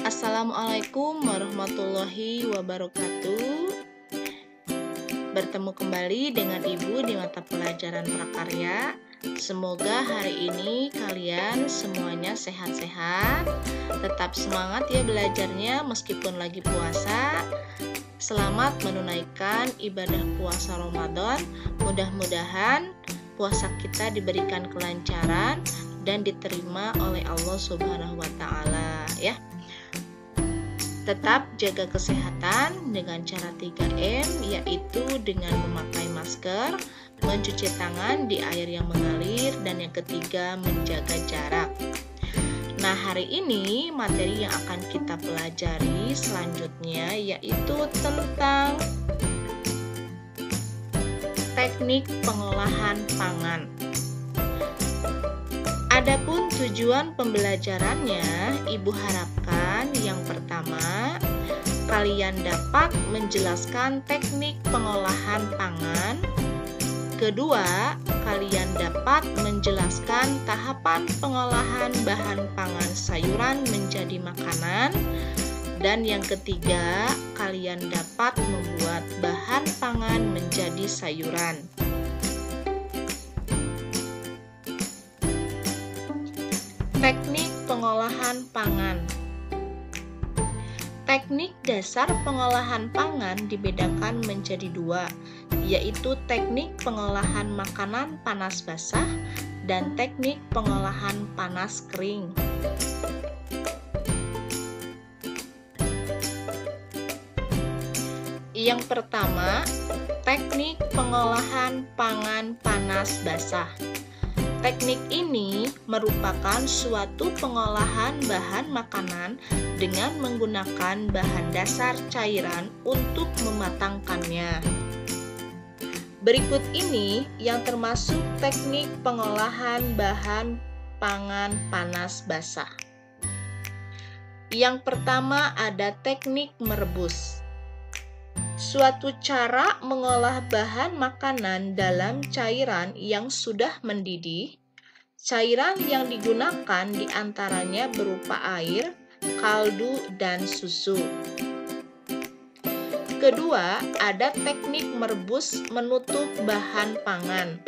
Assalamualaikum warahmatullahi wabarakatuh. Bertemu kembali dengan Ibu di mata pelajaran prakarya. Semoga hari ini kalian semuanya sehat-sehat. Tetap semangat ya belajarnya meskipun lagi puasa. Selamat menunaikan ibadah puasa Ramadan. Mudah-mudahan puasa kita diberikan kelancaran dan diterima oleh Allah Subhanahu wa taala ya. Tetap jaga kesehatan dengan cara 3M, yaitu dengan memakai masker, mencuci tangan di air yang mengalir, dan yang ketiga menjaga jarak. Nah, hari ini materi yang akan kita pelajari selanjutnya yaitu tentang teknik pengolahan pangan. Adapun tujuan pembelajarannya, Ibu harapkan yang pertama, kalian dapat menjelaskan teknik pengolahan pangan. Kedua, kalian dapat menjelaskan tahapan pengolahan bahan pangan sayuran menjadi makanan. Dan yang ketiga, kalian dapat membuat bahan pangan menjadi sayuran. Teknik pengolahan pangan. Teknik dasar pengolahan pangan dibedakan menjadi dua, yaitu teknik pengolahan makanan panas basah dan teknik pengolahan panas kering. Yang pertama, teknik pengolahan pangan panas basah. Teknik ini merupakan suatu pengolahan bahan makanan dengan menggunakan bahan dasar cairan untuk mematangkannya. Berikut ini yang termasuk teknik pengolahan bahan pangan panas basah. Yang pertama ada teknik merebus. Suatu cara mengolah bahan makanan dalam cairan yang sudah mendidih. Cairan yang digunakan diantaranya berupa air, kaldu, dan susu. Kedua, ada teknik merebus menutup bahan pangan.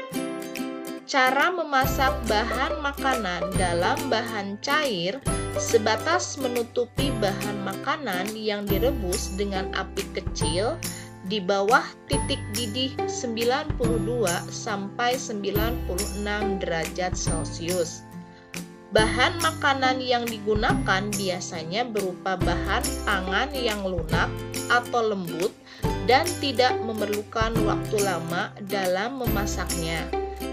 Cara memasak bahan makanan dalam bahan cair sebatas menutupi bahan makanan yang direbus dengan api kecil di bawah titik didih 92 sampai 96 derajat Celcius. Bahan makanan yang digunakan biasanya berupa bahan pangan yang lunak atau lembut dan tidak memerlukan waktu lama dalam memasaknya,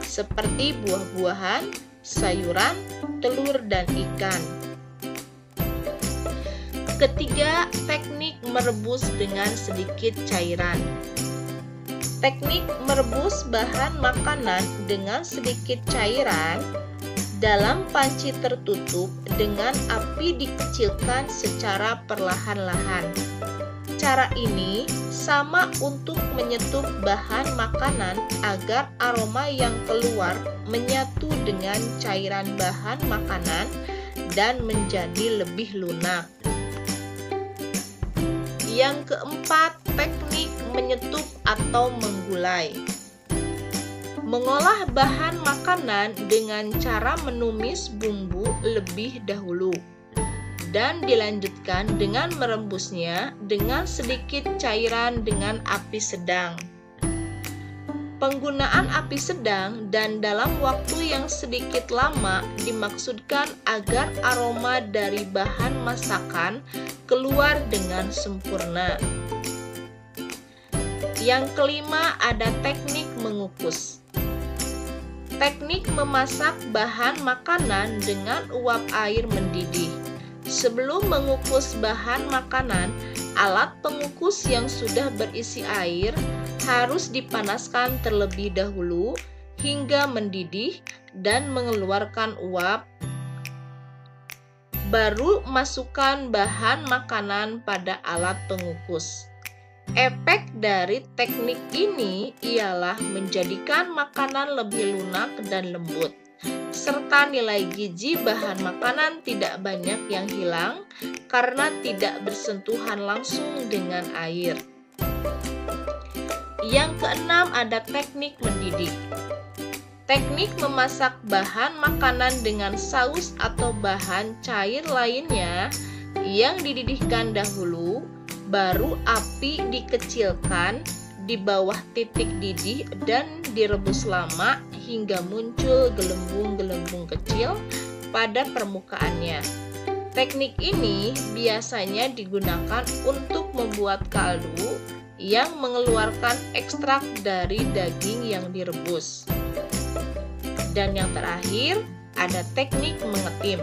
seperti buah-buahan, sayuran, telur, dan ikan. Ketiga, teknik merebus dengan sedikit cairan. Teknik merebus bahan makanan dengan sedikit cairan dalam panci tertutup dengan api dikecilkan secara perlahan-lahan. Cara ini sama untuk menyetup bahan makanan agar aroma yang keluar menyatu dengan cairan bahan makanan dan menjadi lebih lunak. Yang keempat, teknik menyetup atau menggulai. Mengolah bahan makanan dengan cara menumis bumbu lebih dahulu dan dilanjutkan dengan merebusnya dengan sedikit cairan dengan api sedang. Penggunaan api sedang dan dalam waktu yang sedikit lama dimaksudkan agar aroma dari bahan masakan keluar dengan sempurna. Yang kelima ada teknik mengukus. Teknik memasak bahan makanan dengan uap air mendidih. Sebelum mengukus bahan makanan, alat pengukus yang sudah berisi air harus dipanaskan terlebih dahulu hingga mendidih dan mengeluarkan uap. Baru masukkan bahan makanan pada alat pengukus. Efek dari teknik ini ialah menjadikan makanan lebih lunak dan lembut. serta nilai gizi bahan makanan tidak banyak yang hilang karena tidak bersentuhan langsung dengan air. Yang keenam, ada teknik mendidih. Teknik memasak bahan makanan dengan saus atau bahan cair lainnya yang dididihkan dahulu, baru api dikecilkan di bawah titik didih dan direbus lama hingga muncul gelembung-gelembung kecil pada permukaannya. Teknik ini biasanya digunakan untuk membuat kaldu yang mengeluarkan ekstrak dari daging yang direbus. Dan yang terakhir, ada teknik mengetim.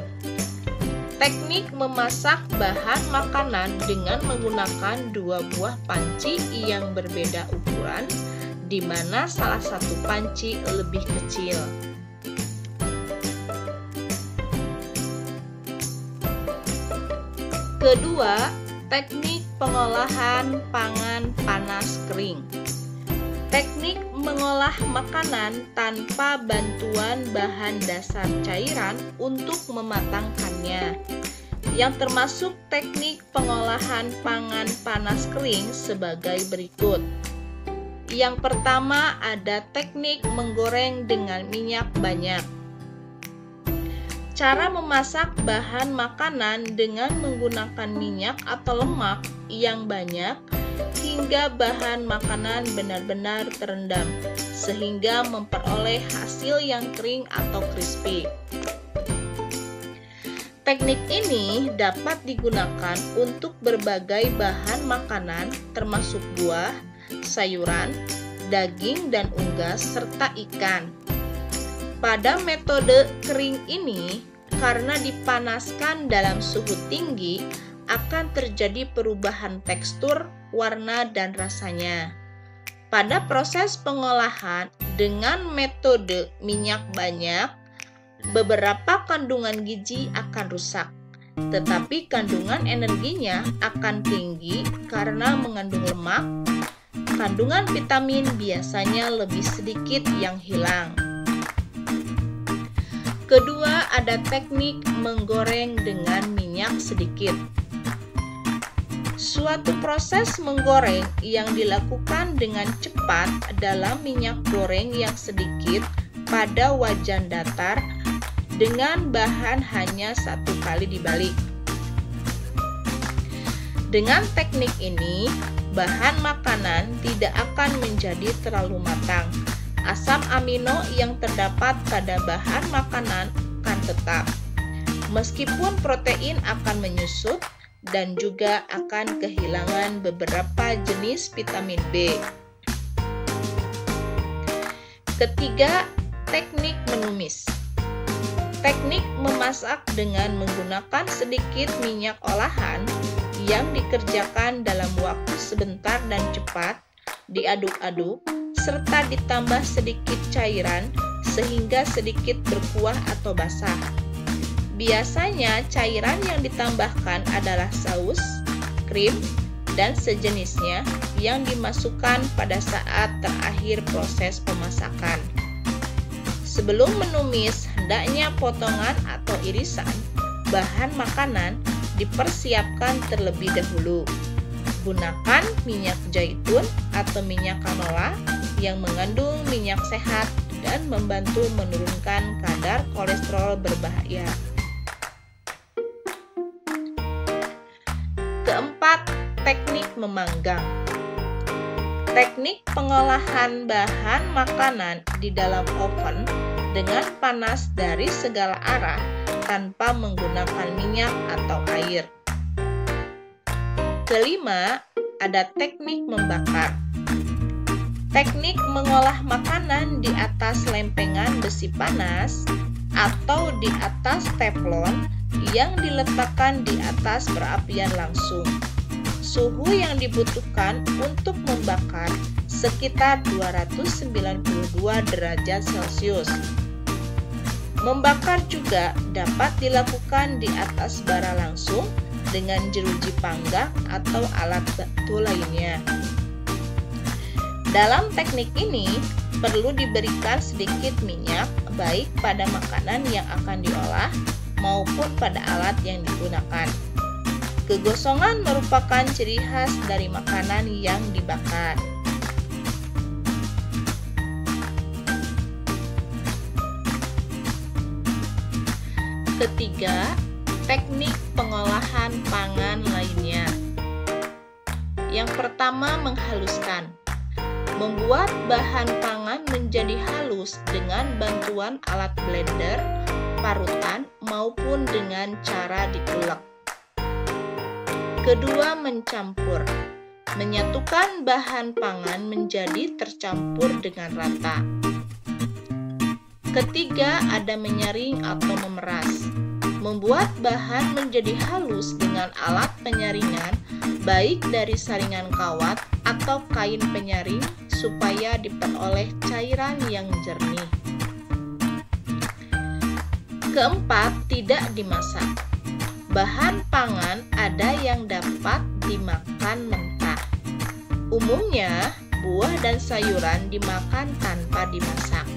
Teknik memasak bahan makanan dengan menggunakan dua buah panci yang berbeda ukuran, di mana salah satu panci lebih kecil. Kedua, teknik pengolahan pangan panas kering. Teknik mengolah makanan tanpa bantuan bahan dasar cairan untuk mematangkannya, yang termasuk teknik pengolahan pangan panas kering sebagai berikut. Yang pertama, ada teknik menggoreng dengan minyak banyak. Cara memasak bahan makanan dengan menggunakan minyak atau lemak yang banyak hingga bahan makanan benar-benar terendam, sehingga memperoleh hasil yang kering atau crispy. Teknik ini dapat digunakan untuk berbagai bahan makanan termasuk buah, sayuran, daging dan unggas, serta ikan. Pada metode kering ini, karena dipanaskan dalam suhu tinggi, akan terjadi perubahan tekstur, warna, dan rasanya. Pada proses pengolahan dengan metode minyak banyak, beberapa kandungan gizi akan rusak, tetapi kandungan energinya akan tinggi karena mengandung lemak. Kandungan vitamin biasanya lebih sedikit yang hilang. Kedua, ada teknik menggoreng dengan minyak sedikit. Suatu proses menggoreng yang dilakukan dengan cepat dalam minyak goreng yang sedikit pada wajan datar dengan bahan hanya satu kali dibalik. Dengan teknik ini, bahan makanan tidak akan menjadi terlalu matang. Asam amino yang terdapat pada bahan makanan akan tetap, meskipun protein akan menyusut dan juga akan kehilangan beberapa jenis vitamin B. Ketiga, teknik menumis. Teknik memasak dengan menggunakan sedikit minyak olahan yang dikerjakan dalam waktu sebentar dan cepat, diaduk-aduk, serta ditambah sedikit cairan sehingga sedikit berkuah atau basah. Biasanya cairan yang ditambahkan adalah saus, krim, dan sejenisnya yang dimasukkan pada saat terakhir proses pemasakan. Sebelum menumis, hendaknya potongan atau irisan bahan makanan dipersiapkan terlebih dahulu. Gunakan minyak zaitun atau minyak canola yang mengandung minyak sehat dan membantu menurunkan kadar kolesterol berbahaya. Keempat, teknik memanggang. Teknik pengolahan bahan makanan di dalam oven dengan panas dari segala arah tanpa menggunakan minyak atau air. Kelima, ada teknik membakar. Teknik mengolah makanan di atas lempengan besi panas atau di atas teflon yang diletakkan di atas perapian langsung. Suhu yang dibutuhkan untuk membakar sekitar 292 derajat Celcius. Membakar juga dapat dilakukan di atas bara langsung dengan jeruji panggang atau alat bantu lainnya. Dalam teknik ini, perlu diberikan sedikit minyak baik pada makanan yang akan diolah maupun pada alat yang digunakan. Kegosongan merupakan ciri khas dari makanan yang dibakar. Ketiga, teknik pengolahan pangan lainnya. Yang pertama, menghaluskan. Membuat bahan pangan menjadi halus dengan bantuan alat blender, parutan, maupun dengan cara diulek. Kedua, mencampur. Menyatukan bahan pangan menjadi tercampur dengan rata. Ketiga, ada menyaring atau memeras. Membuat bahan menjadi halus dengan alat penyaringan, baik dari saringan kawat atau kain penyaring, supaya diperoleh cairan yang jernih. Keempat, tidak dimasak. Bahan pangan ada yang dapat dimakan mentah. Umumnya, buah dan sayuran dimakan tanpa dimasak.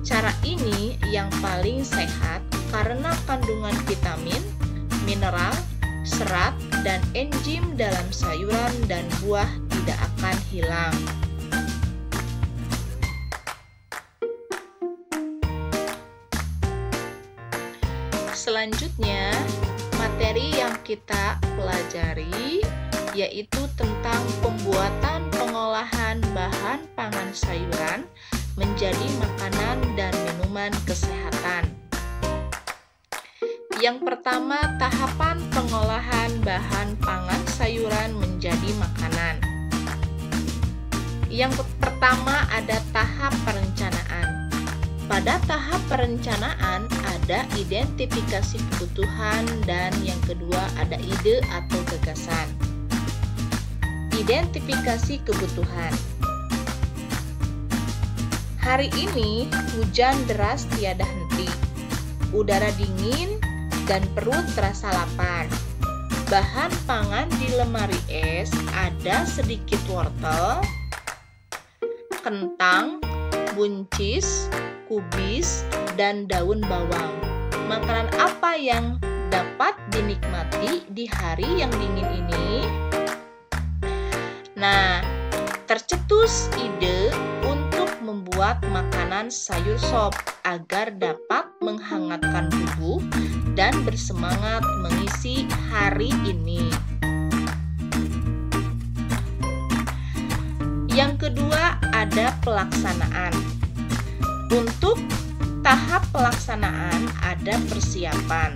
Cara ini yang paling sehat karena kandungan vitamin, mineral, serat, dan enzim dalam sayuran dan buah tidak akan hilang. Selanjutnya, materi yang kita pelajari yaitu tentang pembuatan pengolahan bahan pangan sayuran menjadi makanan dan minuman kesehatan. Yang pertama, tahapan pengolahan bahan pangan sayuran menjadi makanan. Yang pertama ada tahap perencanaan. Pada tahap perencanaan ada identifikasi kebutuhan dan yang kedua ada ide atau gagasan. Identifikasi kebutuhan. Hari ini hujan deras tiada henti, udara dingin dan perut terasa lapar. Bahan pangan di lemari es ada sedikit wortel, kentang, buncis, kubis, dan daun bawang. Makanan apa yang dapat dinikmati di hari yang dingin ini? Nah, tercetus ide untuk membuat makanan sayur sop agar dapat menghangatkan tubuh dan bersemangat mengisi hari ini. Yang kedua ada pelaksanaan. Untuk tahap pelaksanaan ada persiapan.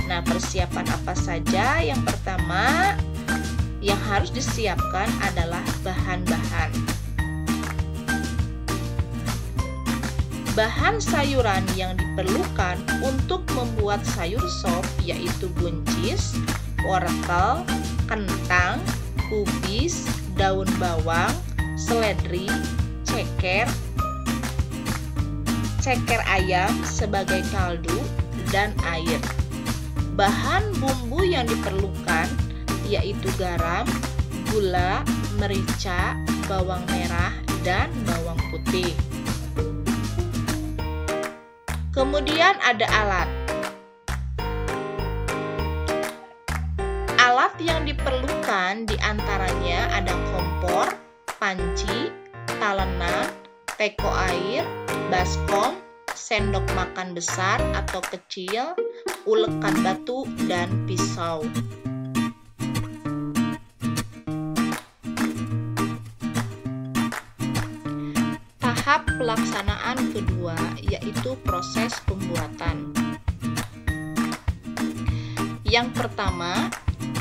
Nah, persiapan apa saja? Yang pertama yang harus disiapkan adalah bahan-bahan. Bahan sayuran yang diperlukan untuk membuat sayur sop yaitu buncis, wortel, kentang, kubis, daun bawang, seledri, ceker ayam sebagai kaldu, dan air. Bahan bumbu yang diperlukan yaitu garam, gula, merica, bawang merah, dan bawang putih. Kemudian ada alat. Alat yang diperlukan diantaranya ada kompor, panci, talenan, teko air, baskom, sendok makan besar atau kecil, ulekan batu, dan pisau. Tahap pelaksanaan kedua yaitu proses pembuatan. Yang pertama,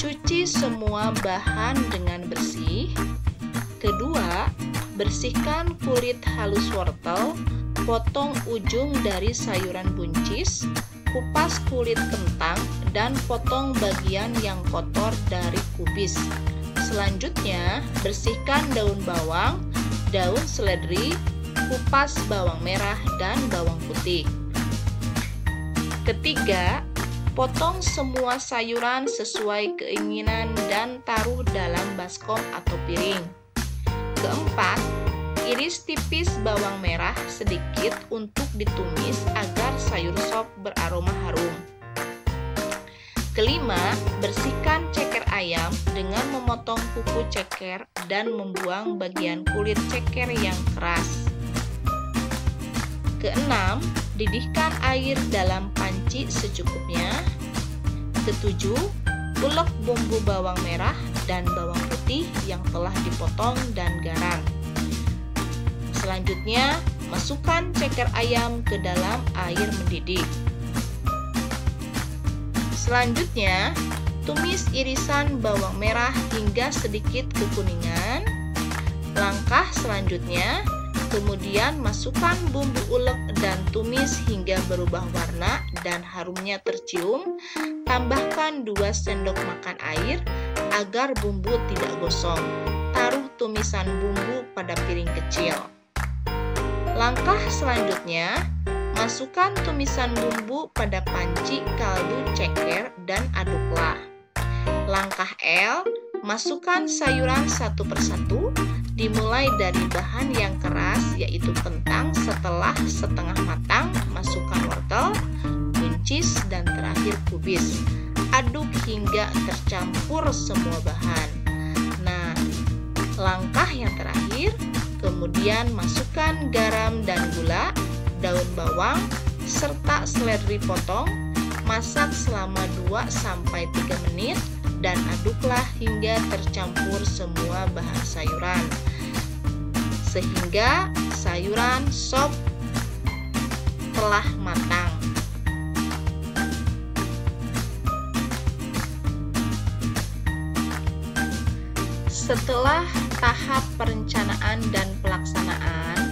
cuci semua bahan dengan bersih. Kedua, bersihkan kulit halus wortel, potong ujung dari sayuran buncis, kupas kulit kentang, dan potong bagian yang kotor dari kubis. Selanjutnya, bersihkan daun bawang, daun seledri, kupas bawang merah, dan bawang putih. Ketiga, potong semua sayuran sesuai keinginan dan taruh dalam baskom atau piring. Keempat, Iris tipis bawang merah sedikit untuk ditumis agar sayur sop beraroma harum. Kelima, bersihkan ceker ayam dengan memotong kuku ceker dan membuang bagian kulit ceker yang keras. Keenam, didihkan air dalam panci secukupnya. Ketujuh, ulek bumbu bawang merah dan bawang putih yang telah dipotong dan garam. Selanjutnya, masukkan ceker ayam ke dalam air mendidih. Selanjutnya, tumis irisan bawang merah hingga sedikit kekuningan. Langkah selanjutnya, kemudian masukkan bumbu ulek dan tumis hingga berubah warna dan harumnya tercium. Tambahkan 2 sendok makan air agar bumbu tidak gosong. Taruh tumisan bumbu pada piring kecil. Langkah selanjutnya, masukkan tumisan bumbu pada panci kaldu ceker dan aduklah. Langkah L, masukkan sayuran satu persatu, dimulai dari bahan yang keras yaitu kentang. Setelah setengah matang, masukkan wortel, buncis, dan terakhir kubis. Aduk hingga tercampur semua bahan. Nah, langkah yang terakhir, kemudian masukkan garam dan gula, daun bawang, serta seledri potong. Masak selama 2-3 menit dan aduklah hingga tercampur semua bahan sayuran sehingga sayuran sop telah matang. Setelah tahap perencanaan dan pelaksanaan,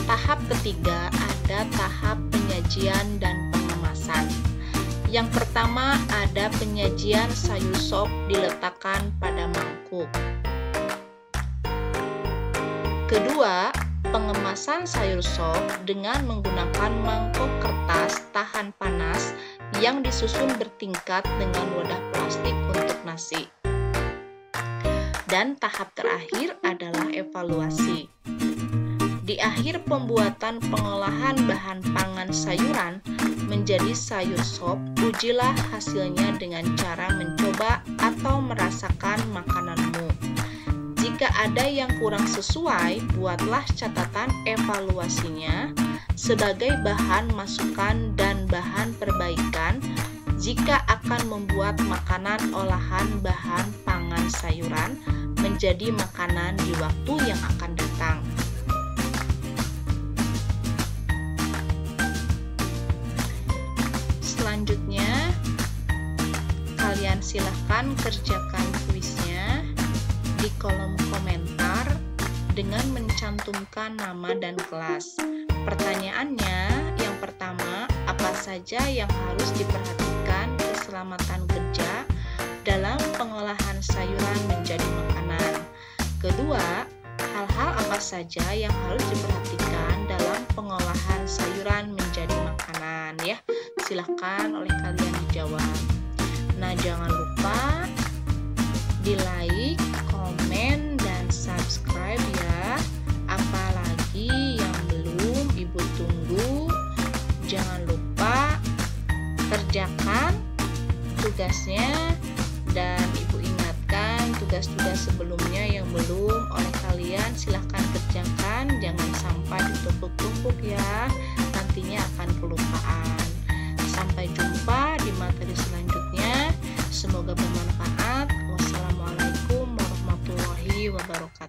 tahap ketiga ada tahap penyajian dan pengemasan. Yang pertama ada penyajian sayur sop diletakkan pada mangkuk. Kedua, pengemasan sayur sop dengan menggunakan mangkok kertas tahan panas yang disusun bertingkat dengan wadah plastik untuk nasi. Dan tahap terakhir adalah evaluasi. Di akhir pembuatan pengolahan bahan pangan sayuran menjadi sayur sop, ujilah hasilnya dengan cara mencoba atau merasakan makananmu. Jika ada yang kurang sesuai, buatlah catatan evaluasinya sebagai bahan masukan dan bahan perbaikan jika akan membuat makanan olahan bahan pangan sayuran menjadi makanan di waktu yang akan datang. Selanjutnya, kalian silahkan kerjakan kuisnya di kolom komentar dengan mencantumkan nama dan kelas. Pertanyaannya, yang pertama, apa saja yang harus diperhatikan keselamatan kerja dalam pengolahan sayuran menjadi makanan? Kedua, hal-hal apa saja yang harus diperhatikan dalam pengolahan sayuran menjadi makanan? Ya, silahkan oleh kalian dijawab. Nah, jangan lupa di like, komen, dan subscribe ya. Apalagi yang belum, Ibu tunggu. Jangan lupa kerjakan tugasnya dan Ibu ingatkan tugas-tugas sebelumnya yang belum oleh kalian silahkan kerjakan. Jangan sampai ditumpuk-tumpuk ya, nantinya akan kelupaan. Sampai jumpa di materi selanjutnya. Semoga bermanfaat. Wassalamualaikum warahmatullahi wabarakatuh.